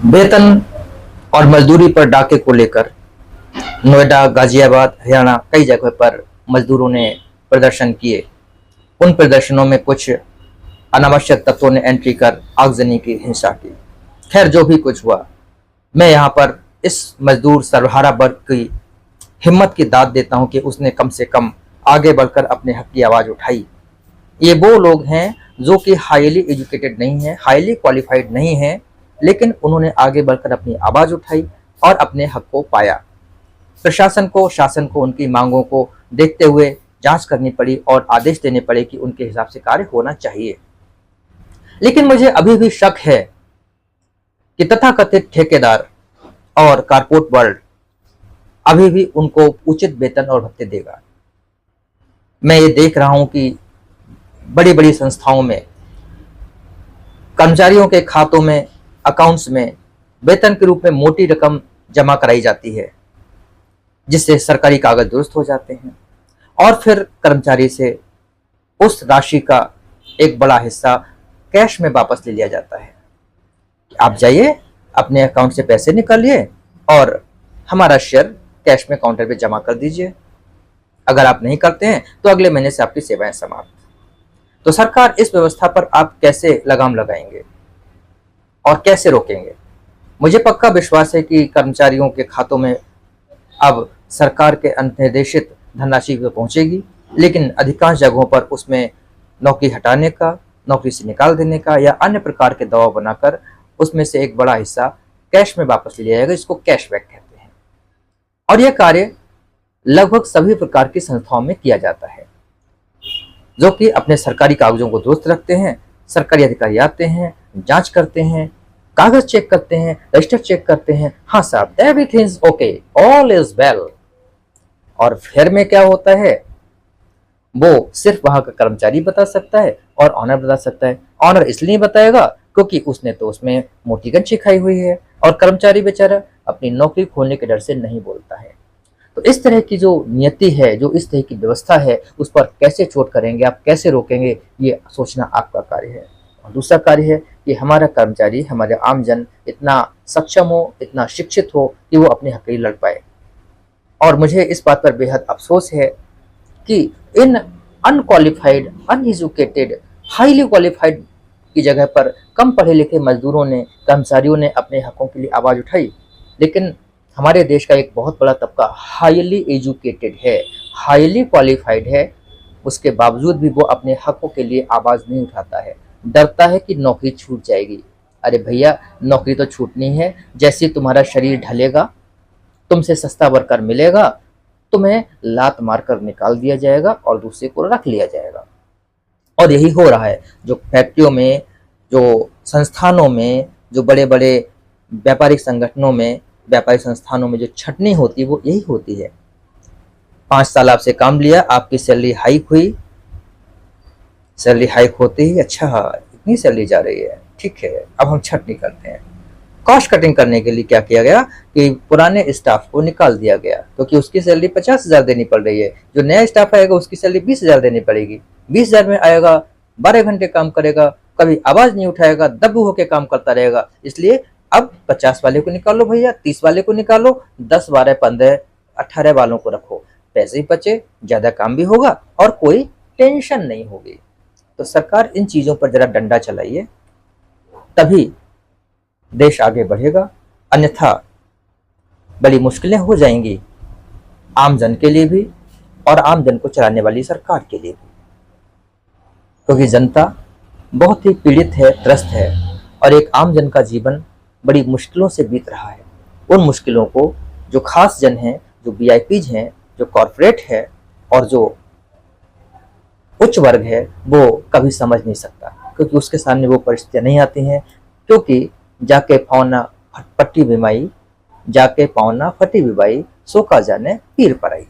वेतन और मजदूरी पर डाके को लेकर नोएडा, गाजियाबाद, हरियाणा कई जगह पर मजदूरों ने प्रदर्शन किए। उन प्रदर्शनों में कुछ अनावश्यक तत्वों ने एंट्री कर आगजनी की हिंसा की। खैर, जो भी कुछ हुआ, मैं यहाँ पर इस मजदूर सर्वहारा वर्ग की हिम्मत की दाद देता हूँ कि उसने कम से कम आगे बढ़कर अपने हक की आवाज़ उठाई। ये वो लोग हैं जो कि हाईली एजुकेटेड नहीं हैं, हाईली क्वालिफाइड नहीं हैं, लेकिन उन्होंने आगे बढ़कर अपनी आवाज़ उठाई और अपने हक को पाया। प्रशासन को, शासन को उनकी मांगों को देखते हुए जांच करनी पड़ी और आदेश देने पड़े कि उनके हिसाब से कार्य होना चाहिए। लेकिन मुझे अभी भी शक है कि तथाकथित ठेकेदार और कारपोरेट वर्ल्ड अभी भी उनको उचित वेतन और भत्ते देगा। मैं ये देख रहा हूं कि बड़ी बड़ी संस्थाओं में कर्मचारियों के खातों में, अकाउंट्स में वेतन के रूप में मोटी रकम जमा कराई जाती है, जिससे सरकारी कागज दुरुस्त हो जाते हैं और फिर कर्मचारी से उस राशि का एक बड़ा हिस्सा कैश में वापस ले लिया जाता है। आप जाइए, अपने अकाउंट से पैसे निकालिए और हमारा शेयर कैश में काउंटर पे जमा कर दीजिए। अगर आप नहीं करते हैं तो अगले महीने से आपकी सेवाएं समाप्त। तो सरकार, इस व्यवस्था पर आप कैसे लगाम लगाएंगे और कैसे रोकेंगे? मुझे पक्का विश्वास है कि कर्मचारियों के खातों में अब सरकार के निर्देशित धनराशि तो पहुंचेगी, लेकिन अधिकांश जगहों पर उसमें नौकरी हटाने का, नौकरी से निकाल देने का या अन्य प्रकार के दबाव बनाकर उसमें से एक बड़ा हिस्सा कैश में वापस लिया जाएगा, जिसको कैशबैक कहते हैं। और यह कार्य लगभग सभी प्रकार की संस्थाओं में किया जाता है, जो कि अपने सरकारी कागजों को दुरुस्त रखते हैं। सरकारी अधिकारी आते हैं, जांच करते हैं, कागज चेक करते हैं, रजिस्टर चेक करते हैं, हाँ साहब, everything is okay, all is well. और फिर में क्या होता है, वो सिर्फ वहां का कर्मचारी बता सकता है और ऑनर बता सकता है। ऑनर इसलिए बताएगा क्योंकि उसने तो उसमें मोटी गंजी खाई हुई है और कर्मचारी बेचारा अपनी नौकरी खोने के डर से नहीं बोलता है। तो इस तरह की जो नियति है, जो इस तरह की व्यवस्था है, उस पर कैसे चोट करेंगे, आप कैसे रोकेंगे, ये सोचना आपका कार्य है। और दूसरा कार्य है कि हमारा कर्मचारी, हमारे आमजन इतना सक्षम हो, इतना शिक्षित हो कि वो अपने हक के लिए लड़ पाए। और मुझे इस बात पर बेहद अफसोस है कि इन अनक्वालिफाइड, अनएजुकेटेड, हाईली क्वालिफाइड की जगह पर कम पढ़े लिखे मजदूरों ने, कर्मचारियों ने अपने हकों के लिए आवाज़ उठाई। लेकिन हमारे देश का एक बहुत बड़ा तबका हाईली एजुकेटेड है, हाईली क्वालिफाइड है, उसके बावजूद भी वो अपने हकों के लिए आवाज़ नहीं उठाता है, डरता है कि नौकरी छूट जाएगी। अरे भैया, नौकरी तो छूटनी है, जैसे तुम्हारा शरीर ढलेगा, तुमसे सस्ता वर्कर मिलेगा, तुम्हें लात मारकर निकाल दिया जाएगा और दूसरे को रख लिया जाएगा। और यही हो रहा है। जो फैक्ट्रियों में, जो संस्थानों में, जो बड़े बड़े व्यापारिक संगठनों में, व्यापारिक संस्थानों में जो छटनी होती है वो यही होती है। 5 साल आपसे काम लिया, आपकी सैलरी हाइक हुई, सैलरी हाइक होते ही अच्छा इतनी सैलरी जा रही है, ठीक है, अब हम छटनी करते हैं। कॉस्ट कटिंग करने के लिए क्या किया गया कि पुराने स्टाफ को निकाल दिया गया, क्योंकि उसकी सैलरी 50,000 देनी पड़ रही है। जो नया स्टाफ आएगा उसकी सैलरी 20,000 देनी पड़ेगी। 20,000 में आएगा, 12 घंटे काम करेगा, कभी आवाज नहीं उठाएगा, दब्बू होकर काम करता रहेगा। इसलिए अब 50 वाले को निकालो भैया, 30 वाले को निकालो, 10, 12, 15, 18 वालों को रखो, पैसे ही बचे, ज्यादा काम भी होगा और कोई टेंशन नहीं होगी। तो सरकार इन चीजों पर जरा डंडा चलाइए, तभी देश आगे बढ़ेगा, अन्यथा बड़ी मुश्किलें हो जाएंगी आम जन के लिए भी और आम जन को चलाने वाली सरकार के लिए भी, क्योंकि जनता बहुत ही पीड़ित है, त्रस्त है और एक आम जन का जीवन बड़ी मुश्किलों से बीत रहा है। उन मुश्किलों को जो खास जन हैं, जो वीआईपीज हैं, जो कॉरपोरेट है और जो उच्च वर्ग है, वो कभी समझ नहीं सकता, क्योंकि उसके सामने वो परिस्थितियां नहीं आती हैं। क्योंकि जाके पावना पट्टी बिमाई, जाके पावना फटी बिबाई, सो का जाने पीर पर आई।